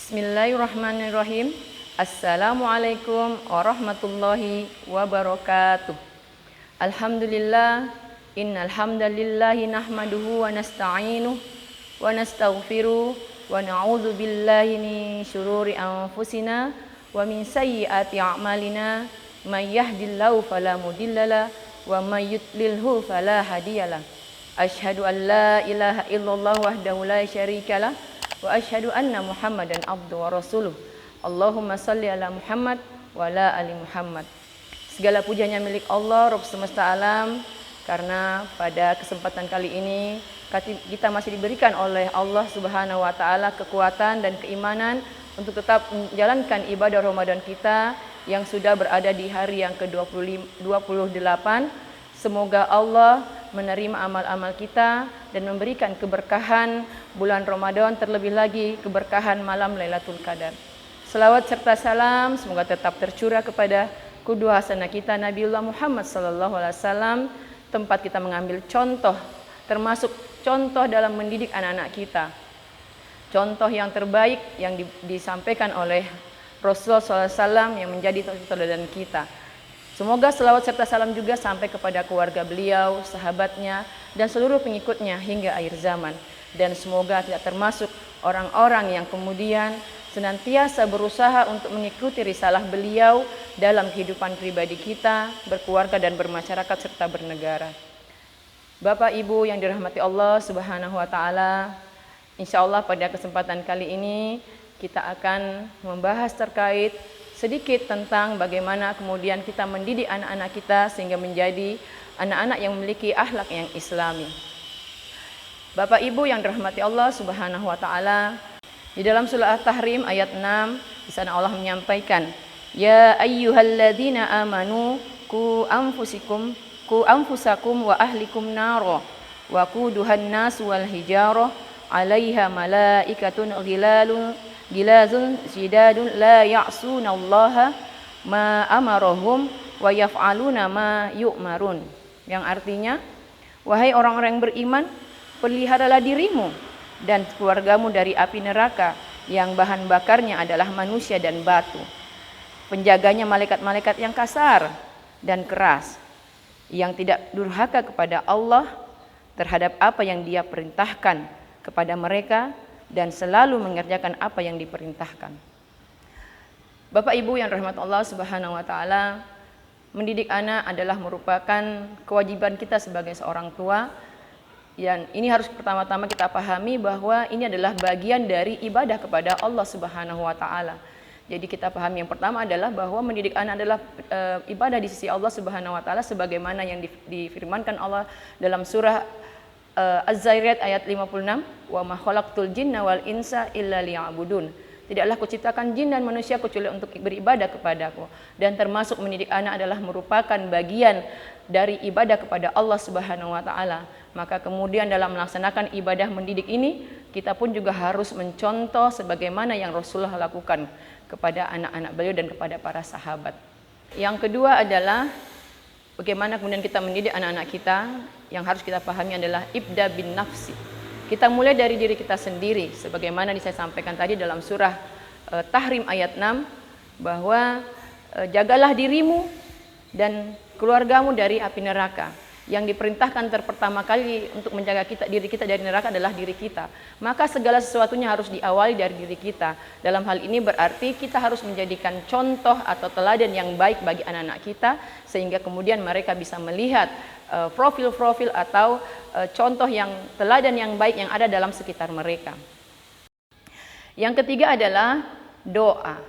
Bismillahirrahmanirrahim. Assalamualaikum warahmatullahi wabarakatuh. Alhamdulillah, innal hamdalillahi nahmaduhu wa nasta'inuhu wa nastaghfiruh wa na'udzu billahi min syururi anfusina wa min sayyiati a'malina. May yahdihillahu fala mudhillalah wa may yudlilhu fala hadiyalah. Asyhadu an la ilaha illallah wahdahu la syarikalah wa asyhadu anna Muhammadan abduhu wa rasuluh. Allahumma salli ala Muhammad wa ala ali Muhammad. Segala pujanya milik Allah, Rabb semesta alam, karena pada kesempatan kali ini kita masih diberikan oleh Allah Subhanahu wa taala kekuatan dan keimanan untuk tetap menjalankan ibadah Ramadan kita yang sudah berada di hari yang ke-28. Semoga Allah menerima amal-amal kita dan memberikan keberkahan bulan Ramadan, terlebih lagi keberkahan malam Lailatul Qadar. Selawat serta salam semoga tetap tercurah kepada qudwah hasanah kita Nabiullah Muhammad SAW, tempat kita mengambil contoh, termasuk contoh dalam mendidik anak-anak kita. Contoh yang terbaik yang disampaikan oleh Rasulullah SAW yang menjadi teladan kita. Semoga selawat serta salam juga sampai kepada keluarga beliau, sahabatnya, dan seluruh pengikutnya hingga akhir zaman. Dan semoga tidak termasuk orang-orang yang kemudian senantiasa berusaha untuk mengikuti risalah beliau dalam kehidupan pribadi kita, berkeluarga dan bermasyarakat serta bernegara. Bapak Ibu yang dirahmati Allah Subhanahu wa taala, insyaallah pada kesempatan kali ini kita akan membahas terkait sedikit tentang bagaimana kemudian kita mendidik anak-anak kita sehingga menjadi anak-anak yang memiliki akhlak yang islami. Bapak Ibu yang dirahmati Allah Subhanahu wa taala, di dalam surah At-Tahrim ayat 6 di sana Allah menyampaikan, ya ayyuhalladzina amanu qu anfusakum wa ahlikum naro wa quduhan nas wal hijarah 'alaiha malaikatun gilazun shidadun la ya'sunallaha ma amarahum wa yaf'aluna ma yu'marun. Yang artinya, wahai orang-orang yang beriman, peliharalah dirimu dan keluargamu dari api neraka yang bahan bakarnya adalah manusia dan batu. Penjaganya malaikat-malaikat yang kasar dan keras, yang tidak durhaka kepada Allah terhadap apa yang Dia perintahkan kepada mereka dan selalu mengerjakan apa yang diperintahkan. Bapak Ibu yang rahmat Allah Subhanahu wa taala, mendidik anak adalah merupakan kewajiban kita sebagai seorang tua. Dan ini harus pertama-tama kita pahami bahwa ini adalah bagian dari ibadah kepada Allah Subhanahu wa taala. Jadi kita pahami yang pertama adalah bahwa mendidik anak adalah ibadah di sisi Allah Subhanahu wa taala sebagaimana yang difirmankan Allah dalam surah Az-Zariyat ayat 56, wa ma khalaqtul jinna wal insa illa liya'budun. Tidaklah kuciptakan jin dan manusia kecuali untuk beribadah kepadaku. Dan termasuk mendidik anak adalah merupakan bagian dari ibadah kepada Allah Subhanahu wa taala. Maka kemudian dalam melaksanakan ibadah mendidik ini, kita pun juga harus mencontoh sebagaimana yang Rasulullah lakukan kepada anak-anak beliau dan kepada para sahabat. Yang kedua adalah bagaimana kemudian kita mendidik anak-anak kita. Yang harus kita pahami adalah ibda bin nafsi. Kita mulai dari diri kita sendiri, sebagaimana saya sampaikan tadi dalam surah Tahrim ayat 6, bahwa jagalah dirimu dan keluargamu dari api neraka. Yang diperintahkan pertama kali untuk menjaga diri kita dari neraka adalah diri kita. Maka segala sesuatunya harus diawali dari diri kita. Dalam hal ini berarti kita harus menjadikan contoh atau teladan yang baik bagi anak-anak kita, sehingga kemudian mereka bisa melihat profil-profil atau contoh yang teladan yang baik yang ada dalam sekitar mereka. Yang ketiga adalah doa.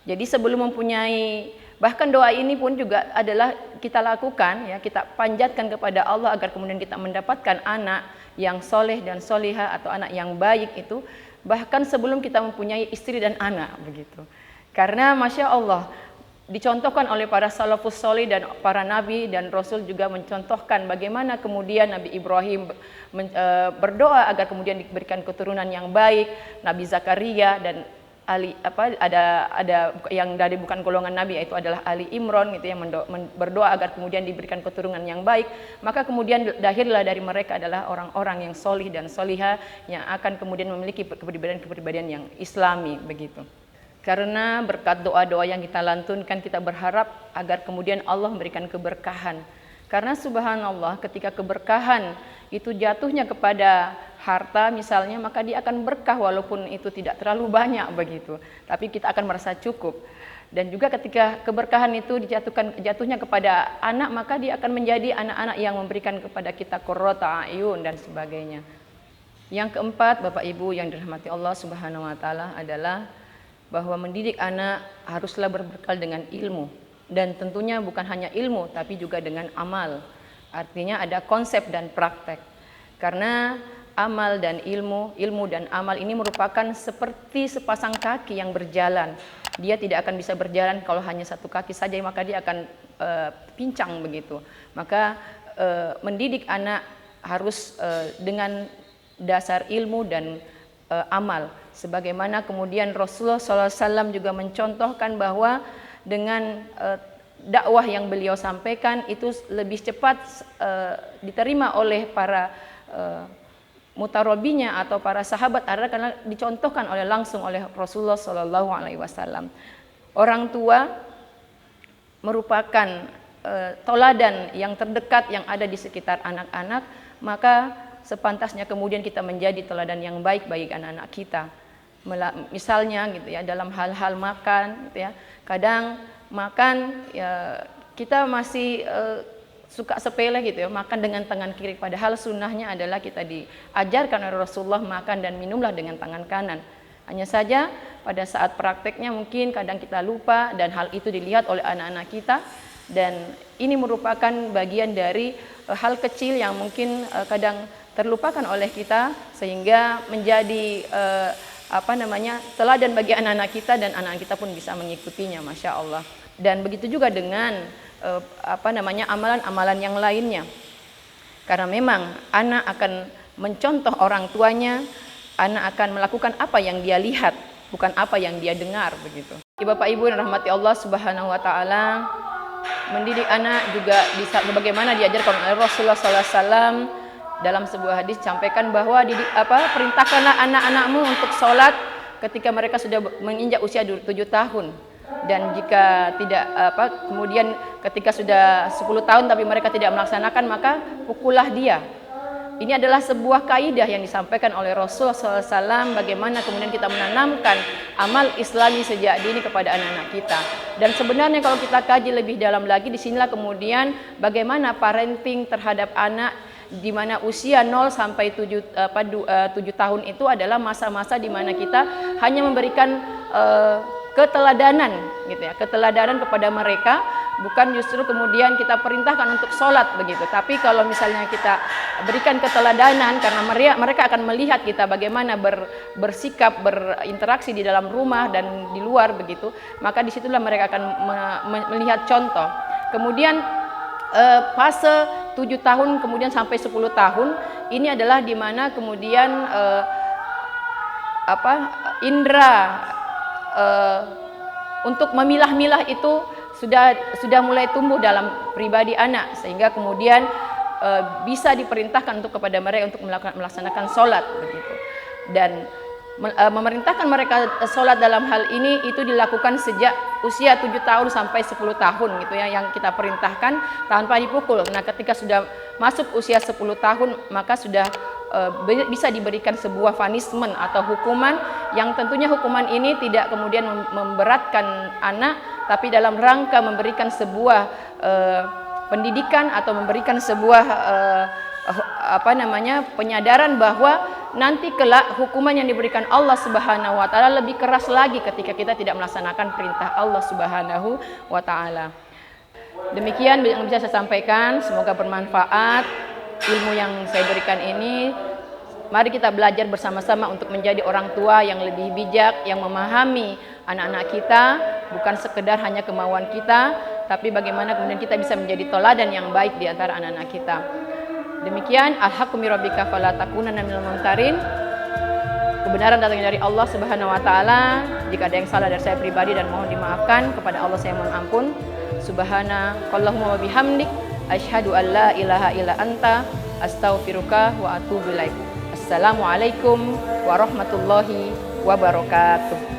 Jadi sebelum mempunyai, bahkan doa ini pun juga adalah kita lakukan, ya, kita panjatkan kepada Allah agar kemudian kita mendapatkan anak yang soleh dan soleha atau anak yang baik itu bahkan sebelum kita mempunyai istri dan anak, begitu. Karena Masya Allah dicontohkan oleh para salafus soleh dan para nabi dan rasul juga mencontohkan bagaimana kemudian Nabi Ibrahim berdoa agar kemudian diberikan keturunan yang baik, Nabi Zakaria dan ada yang dari bukan golongan Nabi, yaitu adalah Ali Imran gitu yang berdoa agar kemudian diberikan keturunan yang baik, maka kemudian lahirlah dari mereka adalah orang-orang yang solih dan solihah yang akan kemudian memiliki kepribadian yang islami begitu. Karena berkat doa-doa yang kita lantunkan, kita berharap agar kemudian Allah memberikan keberkahan. Karena subhanallah, ketika keberkahan itu jatuhnya kepada harta misalnya, maka dia akan berkah walaupun itu tidak terlalu banyak begitu, tapi kita akan merasa cukup. Dan juga ketika keberkahan itu jatuhnya kepada anak, maka dia akan menjadi anak-anak yang memberikan kepada kita qurrata a'yun dan sebagainya. Yang keempat, Bapak Ibu yang dirahmati Allah Subhanahu wa taala, adalah bahwa mendidik anak haruslah berbekal dengan ilmu, dan tentunya bukan hanya ilmu tapi juga dengan amal. Artinya ada konsep dan praktek. Karena amal dan ilmu dan amal ini merupakan seperti sepasang kaki yang berjalan. Dia tidak akan bisa berjalan kalau hanya satu kaki saja, maka dia akan pincang begitu. Maka mendidik anak harus dengan dasar ilmu dan amal. Sebagaimana kemudian Rasulullah SAW juga mencontohkan bahwa dengan dakwah yang beliau sampaikan itu lebih cepat diterima oleh para mutarobinya atau para sahabat, adalah karena dicontohkan langsung oleh Rasulullah SAW. Orang tua merupakan toladan yang terdekat yang ada di sekitar anak-anak, maka sepantasnya kemudian kita menjadi teladan yang baik bagi anak-anak kita. Misalnya gitu ya, dalam hal-hal makan gitu ya, kadang makan ya, kita masih suka sepele gitu ya, makan dengan tangan kiri, padahal sunnahnya adalah kita diajarkan oleh Rasulullah makan dan minumlah dengan tangan kanan. Hanya saja pada saat prakteknya mungkin kadang kita lupa, dan hal itu dilihat oleh anak-anak kita, dan ini merupakan bagian dari hal kecil yang mungkin kadang terlupakan oleh kita, sehingga menjadi teladan bagi anak-anak kita, dan anak-anak kita pun bisa mengikutinya, Masya Allah. Dan begitu juga dengan amalan-amalan yang lainnya. Karena memang anak akan mencontoh orang tuanya, anak akan melakukan apa yang dia lihat, bukan apa yang dia dengar begitu. Bapak Ibu yang rahmati Allah Subhanahu wa taala, mendidik anak juga bagaimana diajarkan oleh Rasulullah SAW. Dalam sebuah hadis sampaikan bahwa perintahkanlah anak-anakmu untuk sholat ketika mereka sudah menginjak usia 7 tahun. Dan jika tidak kemudian ketika sudah 10 tahun tapi mereka tidak melaksanakan, maka pukullah dia. Ini adalah sebuah kaidah yang disampaikan oleh Rasulullah SAW, bagaimana kemudian kita menanamkan amal Islami sejak dini kepada anak-anak kita. Dan sebenarnya kalau kita kaji lebih dalam lagi, disinilah kemudian bagaimana parenting terhadap anak, di mana usia 0 sampai 7 tahun itu adalah masa-masa di mana kita hanya memberikan keteladanan gitu ya, keteladanan kepada mereka, bukan justru kemudian kita perintahkan untuk sholat begitu. Tapi kalau misalnya kita berikan keteladanan, karena mereka akan melihat kita bagaimana bersikap, berinteraksi di dalam rumah dan di luar begitu, maka disitulah mereka akan melihat contoh. Kemudian fase 7 tahun kemudian sampai 10 tahun ini adalah di mana kemudian indera untuk memilah-milah itu sudah mulai tumbuh dalam pribadi anak, sehingga kemudian bisa diperintahkan kepada mereka untuk melaksanakan sholat begitu. Dan memerintahkan mereka sholat dalam hal ini itu dilakukan sejak usia 7 tahun sampai 10 tahun gitu ya, yang kita perintahkan tanpa dipukul. Nah, ketika sudah masuk usia 10 tahun maka sudah bisa diberikan sebuah punishment atau hukuman, yang tentunya hukuman ini tidak kemudian memberatkan anak, tapi dalam rangka memberikan sebuah pendidikan atau memberikan sebuah penyadaran bahwa nanti kelak hukuman yang diberikan Allah Subhanahu wa taala lebih keras lagi ketika kita tidak melaksanakan perintah Allah Subhanahu wa taala. Demikian yang bisa saya sampaikan, semoga bermanfaat ilmu yang saya berikan ini. Mari kita belajar bersama-sama untuk menjadi orang tua yang lebih bijak, yang memahami anak-anak kita, bukan sekedar hanya kemauan kita, tapi bagaimana kemudian kita bisa menjadi teladan yang baik di antara anak-anak kita. Demikian, al-haqqu min rabbika fala takunanna minal mumtarin. Kebenaran datangnya dari Allah Subhanahu wa taala, Jika ada yang salah dari saya pribadi dan mohon dimaafkan, kepada Allah saya mohon ampun. Subhanakallahumma wa bihamdik asyhadu an la ilaha illa anta astaghfiruka wa atubu ilaik. Assalamualaikum warahmatullahi wabarakatuh.